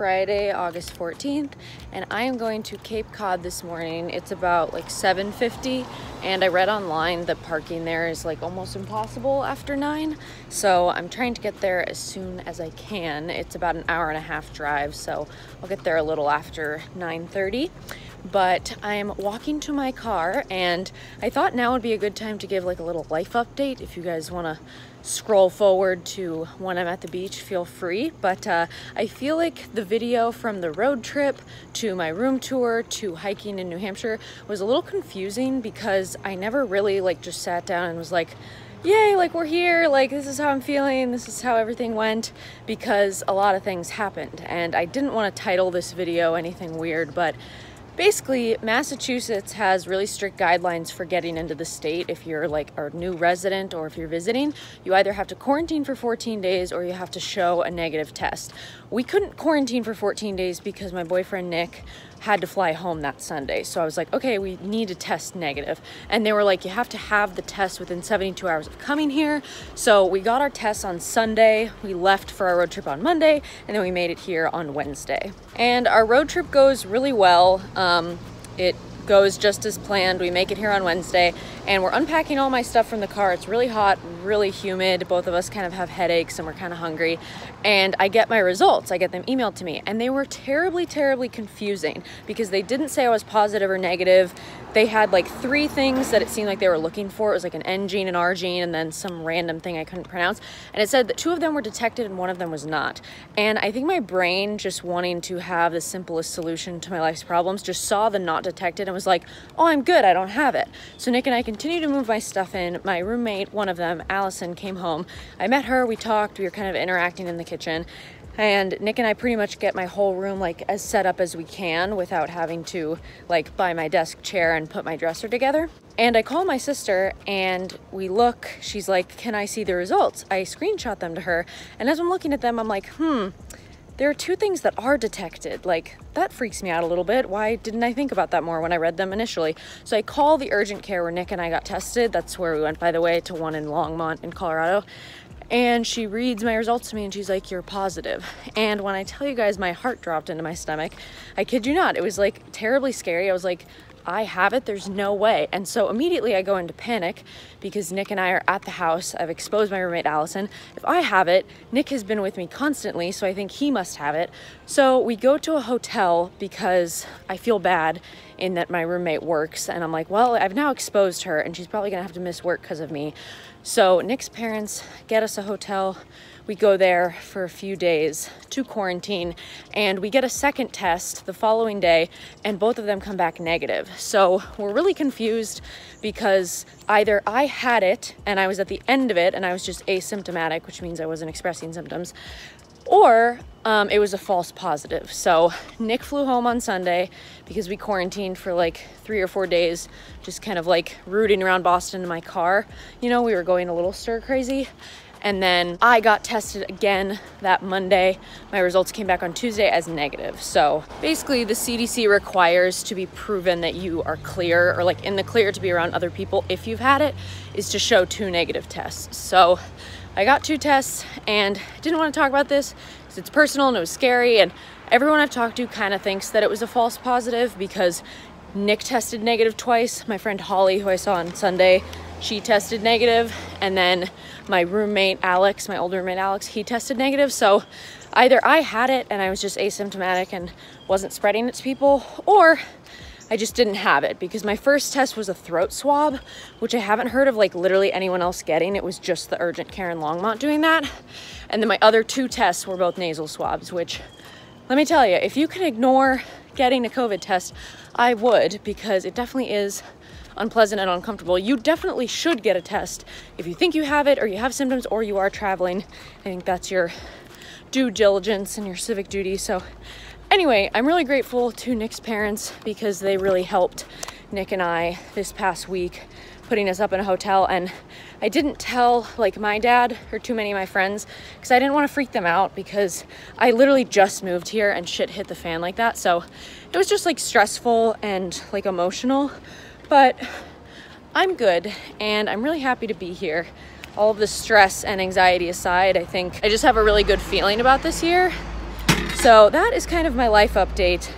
Friday, August 14th, and I am going to Cape Cod this morning. It's about like 7:50, and I read online that parking there is like almost impossible after 9, so I'm trying to get there as soon as I can. It's about an hour and a half drive, so I'll get there a little after 9:30. But I'm walking to my car, and I thought now would be a good time to give like a little life update. If you guys want to scroll forward to when I'm at the beach, feel free. But I feel like the video from the road trip to my room tour to hiking in New Hampshire was a little confusing because I never really like just sat down and was like, yay, like we're here, like this is how I'm feeling, this is how everything went, because a lot of things happened. And I didn't want to title this video anything weird, but basically, Massachusetts has really strict guidelines for getting into the state. If you're like a new resident or if you're visiting, you either have to quarantine for 14 days or you have to show a negative test. We couldn't quarantine for 14 days because my boyfriend Nick had to fly home that Sunday. So I was like, okay, we need to test negative. And they were like, you have to have the test within 72 hours of coming here. So we got our tests on Sunday. We left for our road trip on Monday, and then we made it here on Wednesday. And our road trip goes really well. It goes just as planned. We make it here on Wednesday, and we're unpacking all my stuff from the car. It's really hot, really humid. Both of us kind of have headaches and we're kind of hungry. And I get my results. I get them emailed to me, and they were terribly, terribly confusing because they didn't say I was positive or negative. They had like 3 things that it seemed like they were looking for. It was like an N gene, an R gene, and then some random thing I couldn't pronounce. And it said that 2 of them were detected and 1 of them was not. And I think my brain, just wanting to have the simplest solution to my life's problems, just saw the not detected and was like, oh, I'm good, I don't have it. So Nick and I continued to move my stuff in. My roommate, one of them, Allison, came home. I met her, we talked, we were kind of interacting in the kitchen. And Nick and I pretty much get my whole room like as set up as we can without having to like buy my desk chair and put my dresser together. And I call my sister and we look, she's like, can I see the results? I screenshot them to her. And as I'm looking at them, I'm like, there are 2 things that are detected. Like, that freaks me out a little bit. Why didn't I think about that more when I read them initially? So I call the urgent care where Nick and I got tested. That's where we went, by the way, to one in Longmont in Colorado. And she reads my results to me and she's like, you're positive. And when I tell you guys my heart dropped into my stomach, I kid you not, it was like terribly scary. I was like, I have it, there's no way. And so immediately I go into panic because Nick and I are at the house. I've exposed my roommate Allison. If I have it, Nick has been with me constantly, so I think he must have it. So we go to a hotel because I feel bad in that my roommate works, and I'm like, well, I've now exposed her and she's probably gonna have to miss work because of me. So Nick's parents get us a hotel. We go there for a few days to quarantine, and we get a second test the following day, and both of them come back negative. So we're really confused because either I had it and I was at the end of it and I was just asymptomatic, which means I wasn't expressing symptoms, or it was a false positive. So Nick flew home on Sunday because we quarantined for like 3 or 4 days, just kind of like rooting around Boston in my car. You know, we were going a little stir crazy. And then I got tested again that Monday. My results came back on Tuesday as negative. So basically the CDC requires to be proven that you are clear or like in the clear to be around other people if you've had it, is to show 2 negative tests. So I got 2 tests and didn't want to talk about this because it's personal and it was scary, and everyone I've talked to kind of thinks that it was a false positive because Nick tested negative twice. My friend Holly, who I saw on Sunday, she tested negative, and then my roommate Alex, my older roommate Alex, he tested negative. So either I had it and I was just asymptomatic and wasn't spreading it to people, or I just didn't have it, because my first test was a throat swab, which I haven't heard of like literally anyone else getting. It was just the urgent care in Longmont doing that. And then my other 2 tests were both nasal swabs, which, let me tell you, if you can ignore getting a COVID test, I would, because it definitely is unpleasant and uncomfortable. You definitely should get a test if you think you have it or you have symptoms or you are traveling. I think that's your due diligence and your civic duty. So anyway, I'm really grateful to Nick's parents because they really helped Nick and I this past week, putting us up in a hotel. And I didn't tell like my dad or too many of my friends because I didn't want to freak them out, because I literally just moved here and shit hit the fan like that. So it was just like stressful and like emotional, but I'm good and I'm really happy to be here. All of the stress and anxiety aside, I think I just have a really good feeling about this year. So that is kind of my life update.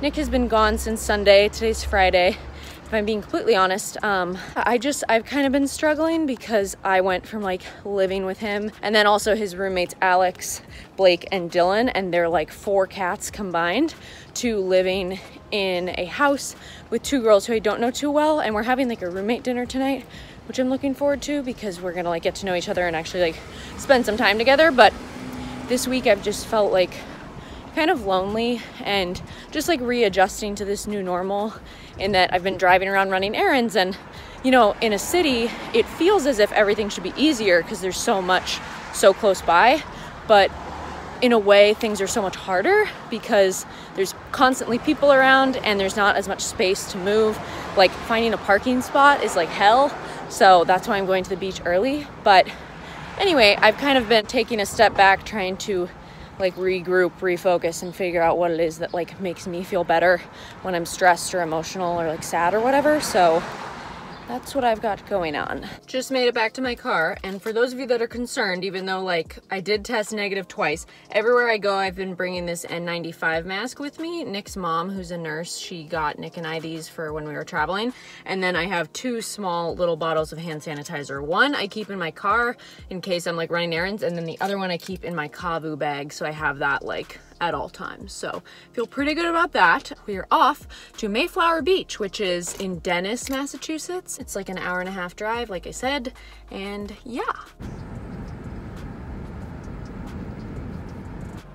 Nick has been gone since Sunday. Today's Friday. If I'm being completely honest, I've kind of been struggling because I went from like living with him and then also his roommates Alex, Blake, and Dylan, and they're like 4 cats combined, to living in a house with 2 girls who I don't know too well, and we're having like a roommate dinner tonight, which I'm looking forward to because we're gonna like get to know each other and actually like spend some time together. But this week I've just felt like kind of lonely and just like readjusting to this new normal, in that I've been driving around running errands, and you know, in a city it feels as if everything should be easier because there's so much so close by, but in a way things are so much harder because there's constantly people around and there's not as much space to move. Like finding a parking spot is like hell, so that's why I'm going to the beach early. But anyway, I've kind of been taking a step back, trying to like regroup, refocus, and figure out what it is that like makes me feel better when I'm stressed or emotional or like sad or whatever. So that's what I've got going on. Just made it back to my car, and for those of you that are concerned, even though like I did test negative twice, everywhere I go I've been bringing this N95 mask with me. Nick's mom, who's a nurse, she got Nick and I these for when we were traveling. And then I have 2 small little bottles of hand sanitizer. One I keep in my car in case I'm like running errands, and then the other one I keep in my Kavu bag, so I have that like at all times. So feel pretty good about that. We are off to Mayflower Beach, which is in Dennis, Massachusetts. It's like an 1.5-hour drive, like I said, and yeah.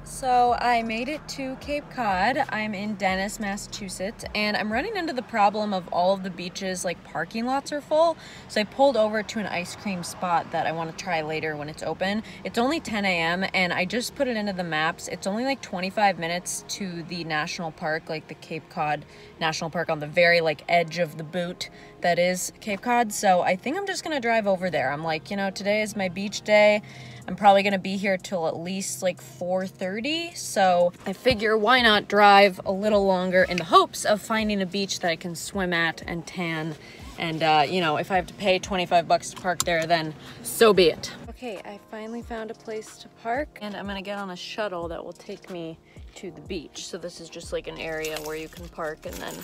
So I made it to Cape Cod. I'm in Dennis, Massachusetts, and I'm running into the problem of all of the beaches, like parking lots are full. So I pulled over to an ice cream spot that I want to try later when it's open. It's only 10 a.m. and I just put it into the maps. It's only like 25 minutes to the national park, like the Cape Cod National Park on the very like edge of the boot that is Cape Cod. So I think I'm just gonna drive over there. I'm like, you know, today is my beach day. I'm probably gonna be here till at least like 4:30. So I figure why not drive a little longer in the hopes of finding a beach that I can swim at and tan. And you know, if I have to pay 25 bucks to park there, then so be it. Okay, I finally found a place to park, and I'm gonna get on a shuttle that will take me to the beach. So this is just like an area where you can park, and then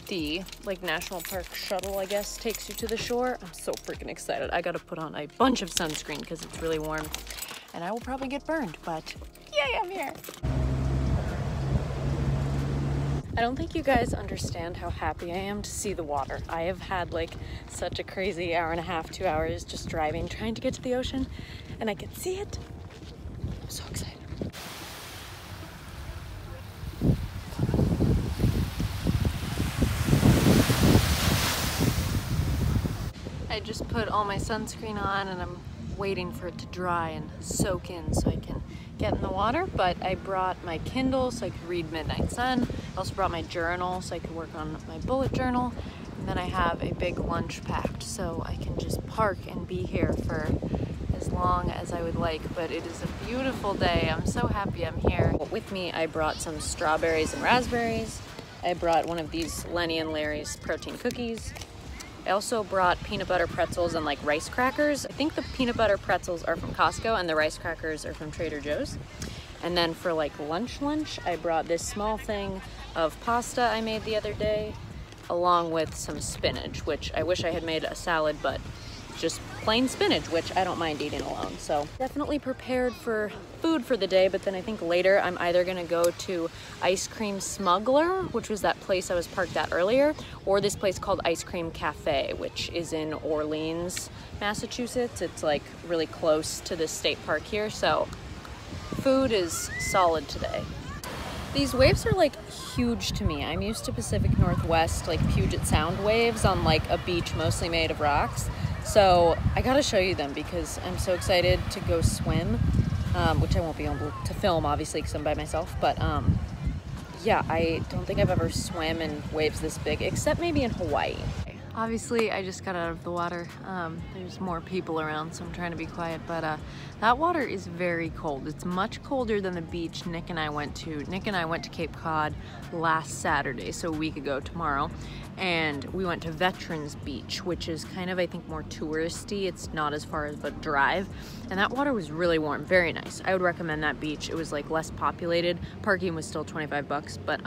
the like national park shuttle, I guess, takes you to the shore. I'm so freaking excited. I gotta put on a bunch of sunscreen because it's really warm and I will probably get burned, but yay, I'm here. I don't think you guys understand how happy I am to see the water. I have had like such a crazy 1.5, 2 hours just driving, trying to get to the ocean, and I can see it. I'm so excited. I just put all my sunscreen on and I'm waiting for it to dry and soak in so I can get in the water. But I brought my Kindle so I could read Midnight Sun. I also brought my journal so I could work on my bullet journal. And then I have a big lunch packed so I can just park and be here for as long as I would like. But it is a beautiful day. I'm so happy I'm here. With me, I brought some strawberries and raspberries. I brought one of these Lenny and Larry's protein cookies. I also brought peanut butter pretzels and like rice crackers. I think the peanut butter pretzels are from Costco and the rice crackers are from Trader Joe's. And then for like lunch, I brought this small thing of pasta I made the other day, along with some spinach, which I wish I had made a salad, but just plain spinach, which I don't mind eating alone. So definitely prepared for food for the day, but then I think later I'm either gonna go to Ice Cream Smuggler, which was that place I was parked at earlier, or this place called Ice Cream Cafe, which is in Orleans, Massachusetts. It's like really close to the state park here, so food is solid today. These waves are like huge to me. I'm used to Pacific Northwest, like Puget Sound waves on like a beach mostly made of rocks. So I gotta show you them because I'm so excited to go swim, which I won't be able to film obviously because I'm by myself, but yeah, I don't think I've ever swam in waves this big, except maybe in Hawaii. Obviously, I just got out of the water. There's more people around, so I'm trying to be quiet, but that water is very cold. It's much colder than the beach Nick and I went to. Nick and I went to Cape Cod last Saturday, so a week ago tomorrow, and we went to Veterans Beach, which is kind of, I think, more touristy. It's not as far as a drive, and that water was really warm, very nice. I would recommend that beach. It was like less populated. Parking was still 25 bucks, but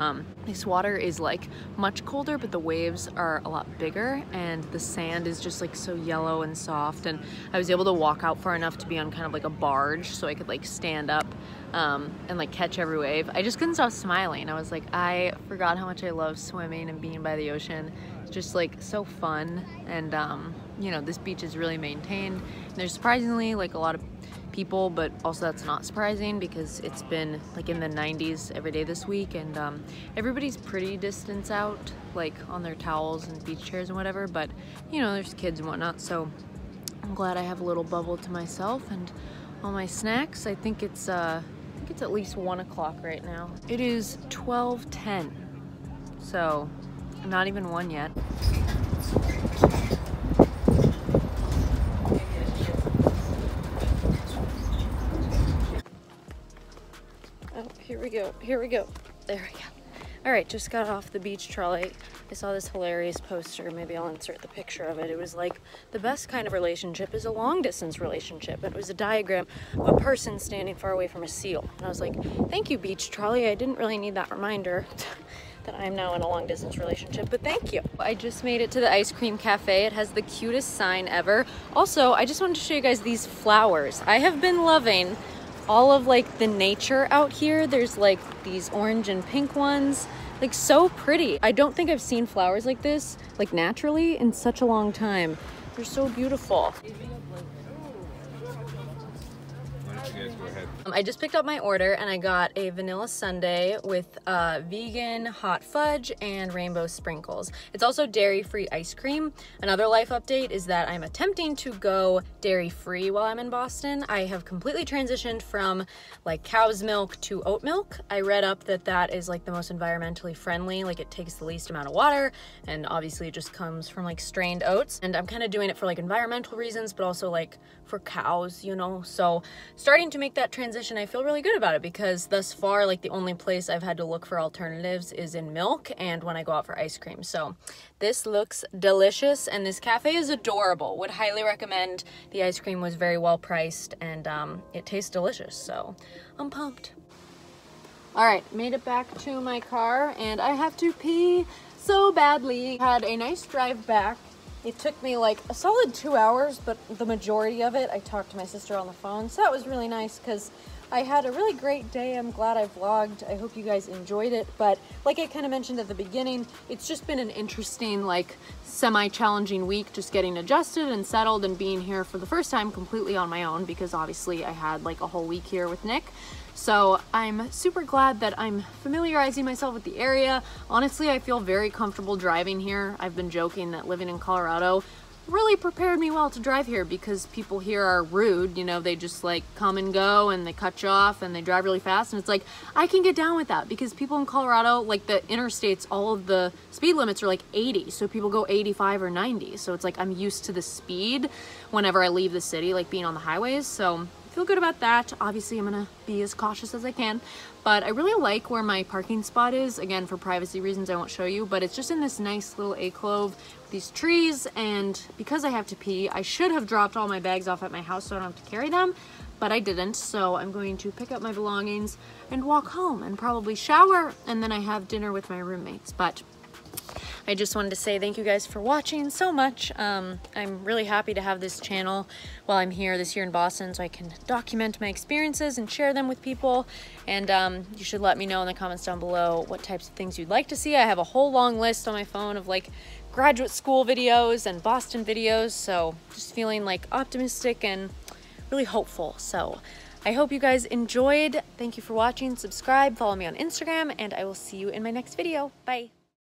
this water is like much colder, but the waves are a lot bigger, and the sand is just like so yellow and soft, and I was able to walk out far enough to be on kind of like a barge so I could like stand up and like catch every wave. I just couldn't stop smiling. I was like, I forgot how much I love swimming and being by the ocean. It's just like so fun, and you know, this beach is really maintained. And there's surprisingly like a lot of people, but also that's not surprising because it's been like in the 90s every day this week, and everybody's pretty distance out, like on their towels and beach chairs and whatever, but you know, there's kids and whatnot, so I'm glad I have a little bubble to myself and all my snacks. I think it's at least 1 o'clock right now. It is 12:10, so not even 1 yet. Oh, here we go, here we go. There we go. All right, just got off the beach trolley. I saw this hilarious poster, maybe I'll insert the picture of it. It was like, the best kind of relationship is a long distance relationship. And it was a diagram of a person standing far away from a seal. And I was like, thank you, beach trolley. I didn't really need that reminder that I'm now in a long distance relationship, but thank you. I just made it to the ice cream cafe. It has the cutest sign ever. Also, I just wanted to show you guys these flowers. I have been loving all of like the nature out here. There's like these orange and pink ones, like so pretty. I don't think I've seen flowers like this, like naturally, in such a long time. They're so beautiful. I just picked up my order and I got a vanilla sundae with vegan hot fudge and rainbow sprinkles. It's also dairy-free ice cream. Another life update is that I'm attempting to go dairy-free while I'm in Boston. I have completely transitioned from like cow's milk to oat milk. I read up that that is like the most environmentally friendly, like it takes the least amount of water, and obviously it just comes from like strained oats. And I'm kind of doing it for like environmental reasons, but also like for cows, you know? So starting to make that transition, I feel really good about it because thus far, like the only place I've had to look for alternatives is in milk and when I go out for ice cream. So this looks delicious and this cafe is adorable. Would highly recommend. The ice cream was very well priced and it tastes delicious. So I'm pumped. All right, made it back to my car and I have to pee so badly. Had a nice drive back. It took me like a solid 2 hours, but the majority of it, I talked to my sister on the phone. So that was really nice because I had a really great day. I'm glad I vlogged. I hope you guys enjoyed it. But like I kind of mentioned at the beginning, it's just been an interesting, like semi-challenging week, just getting adjusted and settled and being here for the first time completely on my own because obviously I had like a whole week here with Nick. So I'm super glad that I'm familiarizing myself with the area. Honestly, I feel very comfortable driving here. I've been joking that living in Colorado really prepared me well to drive here because people here are rude. You know, they just like come and go and they cut you off and they drive really fast. And it's like, I can get down with that because people in Colorado, like the interstates, all of the speed limits are like 80. So people go 85 or 90. So it's like, I'm used to the speed whenever I leave the city, like being on the highways. So feel good about that. Obviously, I'm gonna be as cautious as I can, but I really like where my parking spot is. Again, for privacy reasons, I won't show you, but it's just in this nice little alcove with these trees, and because I have to pee, I should have dropped all my bags off at my house so I don't have to carry them, but I didn't, so I'm going to pick up my belongings and walk home and probably shower, and then I have dinner with my roommates. But I just wanted to say thank you guys for watching so much. I'm really happy to have this channel while I'm here this year in Boston so I can document my experiences and share them with people. And you should let me know in the comments down below what types of things you'd like to see. I have a whole long list on my phone of like graduate school videos and Boston videos. So just feeling like optimistic and really hopeful. So I hope you guys enjoyed. Thank you for watching. Subscribe, follow me on Instagram, and I will see you in my next video. Bye.